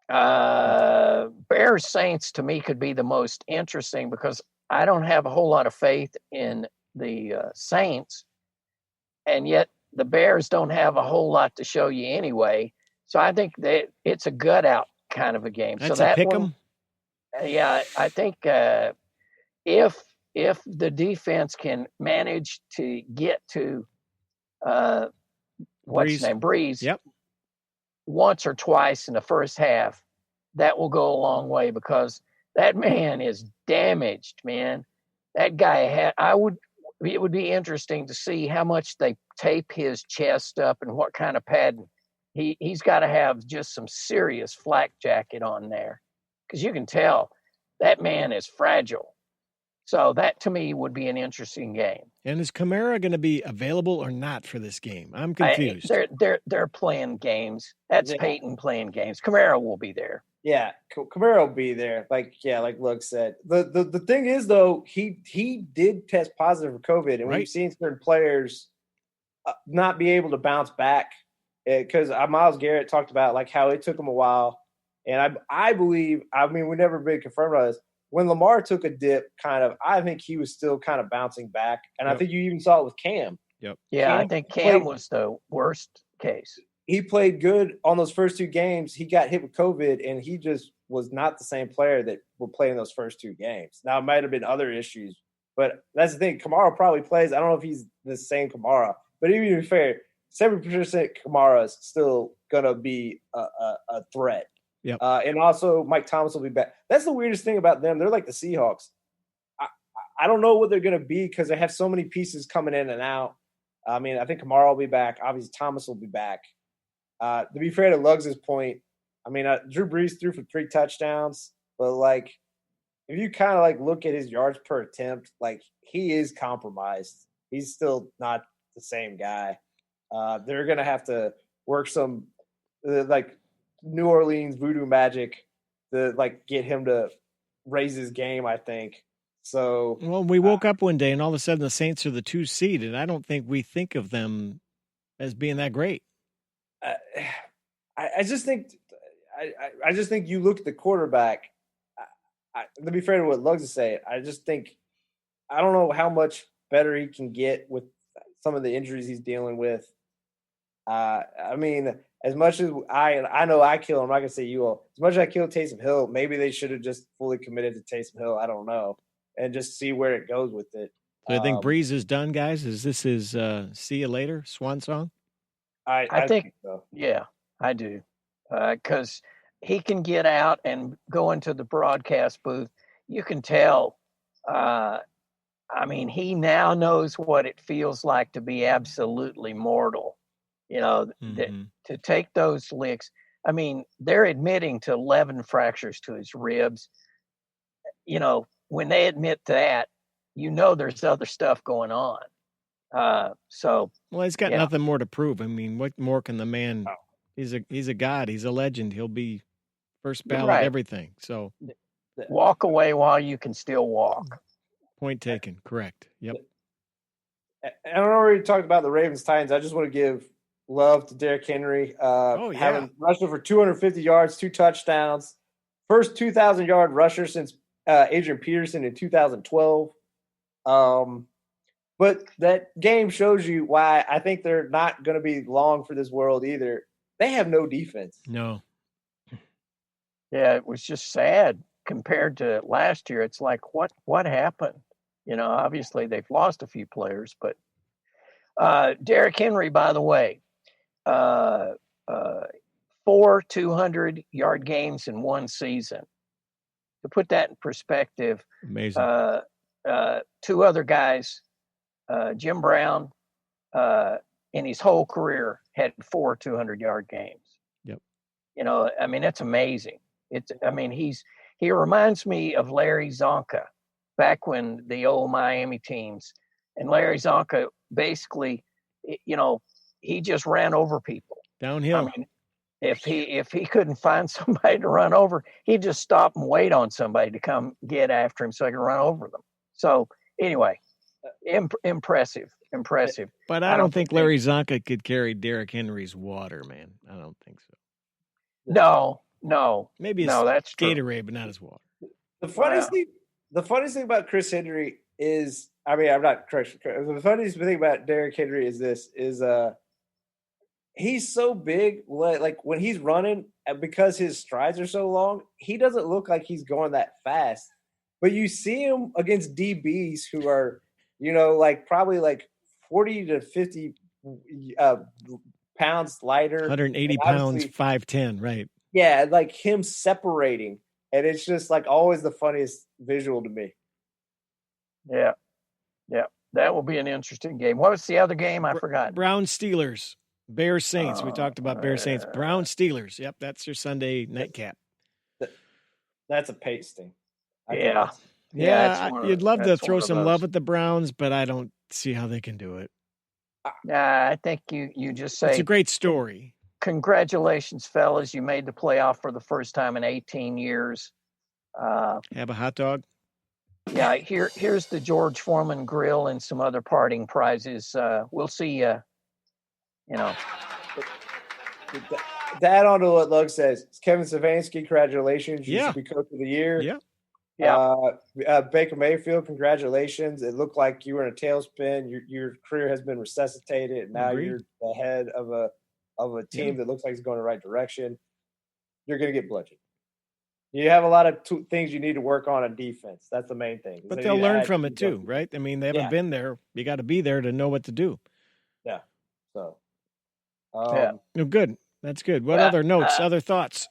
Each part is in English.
Bears Saints to me could be the most interesting because I don't have a whole lot of faith in the Saints, and yet the Bears don't have a whole lot to show you anyway. So I think that it's a gut out kind of a game. So That's a that pick one, 'em. yeah, I think if the defense can manage to get to uh, what's his Breeze. name, Breeze, Yep. once or twice in the first half, that will go a long way because that man is damaged, man. That guy had, it would be interesting to see how much they tape his chest up and what kind of padding. He's got to have just some serious flak jacket on there because you can tell that man is fragile. So that to me would be an interesting game. And is Kamara going to be available or not for this game? I'm confused. They're playing games. That's Yeah. Peyton playing games. Kamara will be there. Yeah, Kamara will be there. Like Luke said. The thing is though, he did test positive for COVID, and Right. we've seen certain players not be able to bounce back because Myles Garrett talked about like how it took him a while, and I believe, I mean, we've never been confirmed on this. When Lamar took a dip, I think he was still kind of bouncing back, and I think you even saw it with Cam. Yep. Yeah, I think Cam was the worst case. He played good on those first two games. He got hit with COVID, and he just was not the same player that would play in those first two games. Now, it might have been other issues, but that's the thing. Kamara probably plays. I don't know if he's the same Kamara, but even to be fair, 70% Kamara is still going to be a threat. Yep. And also, Mike Thomas will be back. That's the weirdest thing about them. They're like the Seahawks. I don't know what they're going to be because they have so many pieces coming in and out. I mean, I think Kamara will be back. Obviously, Thomas will be back. To be fair to Luggs' point, I mean, Drew Brees threw for 3 touchdowns, but like, if you kind of like look at his yards per attempt, like he is compromised. He's still not the same guy. They're gonna have to work some like New Orleans voodoo magic to like get him to raise his game, I think. So, well, we woke up one day and all of a sudden the Saints are the 2 seed, and I don't think we think of them as being that great. I just think you look at the quarterback. To be fair to what Luggs is saying, I just think I don't know how much better he can get with some of the injuries he's dealing with. I mean, as much as I know I kill him, I'm not gonna say you all. As much as I kill Taysom Hill, maybe they should have just fully committed to Taysom Hill. I don't know, and just see where it goes with it. So I think Breeze is done, guys. Is this his see you later swan song? I think so. Yeah, I do, because he can get out and go into the broadcast booth. You can tell. I mean, he now knows what it feels like to be absolutely mortal. You know, to take those licks. I mean, they're admitting to 11 fractures to his ribs. You know, when they admit that, you know there's other stuff going on. So well, he's got nothing more to prove. I mean, what more can the man? Oh. He's a god. He's a legend. He'll be first ballot everything. So walk away while you can still walk. Point taken. Correct. Yep. I already talked about the Ravens Titans. I just want to give love to Derrick Henry. Having rushed for 250 yards, 2 touchdowns, first 2,000-yard rusher since Adrian Peterson in 2012. But that game shows you why I think they're not going to be long for this world either. They have no defense. No. Yeah, it was just sad compared to last year. It's like, what happened? You know, obviously they've lost a few players, but Derrick Henry, by the way, 4 200-yard games in one season. To put that in perspective, amazing. 2 other guys, Jim Brown, in his whole career had 4 200-yard games. Yep. You know, I mean, that's amazing. He reminds me of Larry Zonka back when the old Miami teams, and Larry Zonka basically, you know, he just ran over people downhill. I mean, if he couldn't find somebody to run over, he'd just stop and wait on somebody to come get after him so he could run over them. So anyway, impressive. But I don't think Larry Zonka could carry Derrick Henry's water, man. I don't think so. No. Maybe it's that's Gatorade, but not as water. The funniest thing about Chris Henry is, I mean, I'm not correct. The funniest thing about Derrick Henry is he's so big. Like when he's running, because his strides are so long, he doesn't look like he's going that fast. But you see him against DBs who are, like probably like 40 to 50 pounds lighter. 180 pounds, 5'10", right. Yeah, like him separating. And it's just like always the funniest visual to me. Yeah. Yeah. That will be an interesting game. What was the other game? I forgot. Browns Steelers. Bears Saints. We talked about Bears Saints. Browns Steelers. Yep, that's your Sunday nightcap. That's a pace thing. Yeah. You'd love to throw some love at the Browns, but I don't see how they can do it. I think you just say it's a great story. Congratulations, fellas! You made the playoff for the first time in 18 years. Have a hot dog. Yeah, here's the George Foreman grill and some other parting prizes. We'll see you. To add on to what Lug says, Kevin Stefanski, congratulations! You should be coach of the year. Yeah. Baker Mayfield, congratulations! It looked like you were in a tailspin. Your career has been resuscitated, and now you're the head of a team that looks like it's going in the right direction. You're going to get bludgeoned. You have a lot of things you need to work on defense. That's the main thing. But they'll learn from it too, right? I mean, they haven't been there. You got to be there to know what to do. Yeah. So. Good. That's good. What other notes? Other thoughts?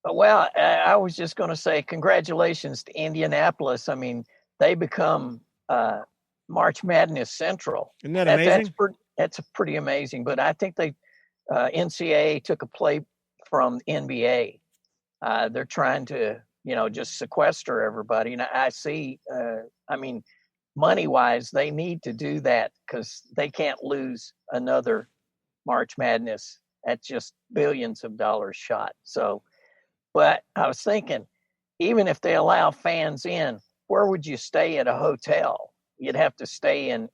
Well, I was just going to say congratulations to Indianapolis. I mean, they become March Madness Central. Isn't that amazing? That's pretty amazing. But I think NCAA took a play from NBA. They're trying to, just sequester everybody. And I see, money-wise, they need to do that because they can't lose another March Madness at just billions of dollars shot. So, but I was thinking, even if they allow fans in, where would you stay at a hotel? You'd have to stay in,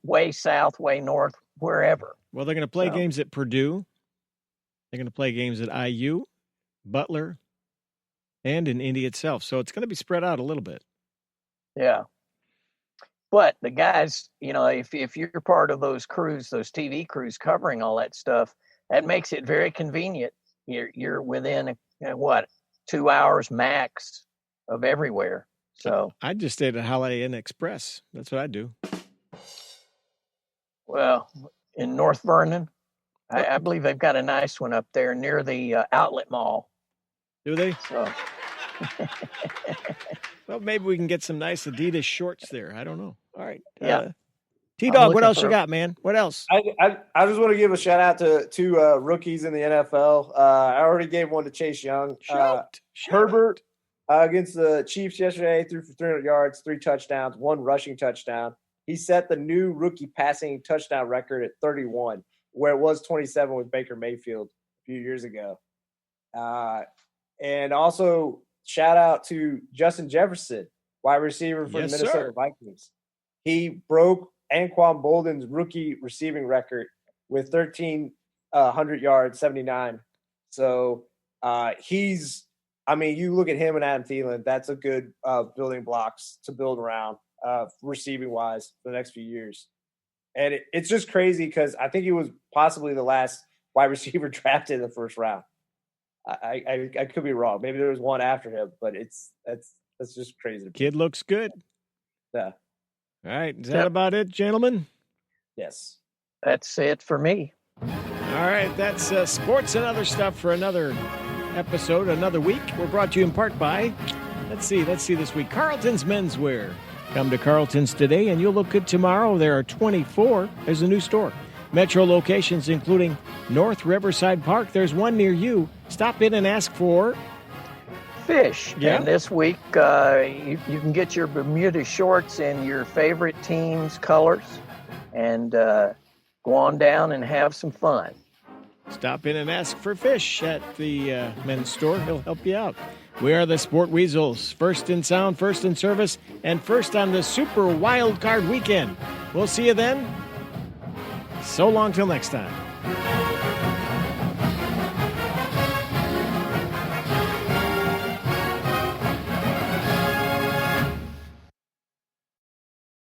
way south, way north, wherever. Well, they're going to play games at Purdue. They're going to play games at IU, Butler, and in Indy itself. So it's going to be spread out a little bit. Yeah. But the guys, if you're part of those crews, those TV crews covering all that stuff, that makes it very convenient. You're within 2 hours max of everywhere. So I just stayed at Holiday Inn Express. That's what I do. Well, in North Vernon, I believe they've got a nice one up there near the outlet mall. Do they? So. Well, maybe we can get some nice Adidas shorts there. I don't know. All right. Yeah. T-Dog, what else you got, man? What else? I just want to give a shout out to two rookies in the NFL. I already gave one to Chase Young. Herbert against the Chiefs yesterday threw for 300 yards, 3 touchdowns, 1 rushing touchdown. He set the new rookie passing touchdown record at 31, where it was 27 with Baker Mayfield a few years ago. And also shout out to Justin Jefferson, wide receiver for the Minnesota Vikings. He broke Anquan Bolden's rookie receiving record with 1,300 yards, 79. So you look at him and Adam Thielen, that's a good building blocks to build around receiving wise for the next few years. And it's just crazy because I think he was possibly the last wide receiver drafted in the first round. I could be wrong. Maybe there was one after him, but that's just crazy. Kid looks good. Yeah. All right. Is that about it, gentlemen? Yes. That's it for me. All right. That's sports and other stuff for another episode, another week. We're brought to you in part by, let's see this week, Carlton's Menswear. Come to Carlton's today and you'll look good tomorrow. There are 24. There's a new store. Metro locations, including North Riverside Park. There's one near you. Stop in and ask for fish. Yeah. And this week, you can get your Bermuda shorts in your favorite team's colors and go on down and have some fun. Stop in and ask for fish at the men's store. He'll help you out. We are the Sport Weasels. First in sound, first in service, and first on the Super Wild Card Weekend. We'll see you then. So long till next time.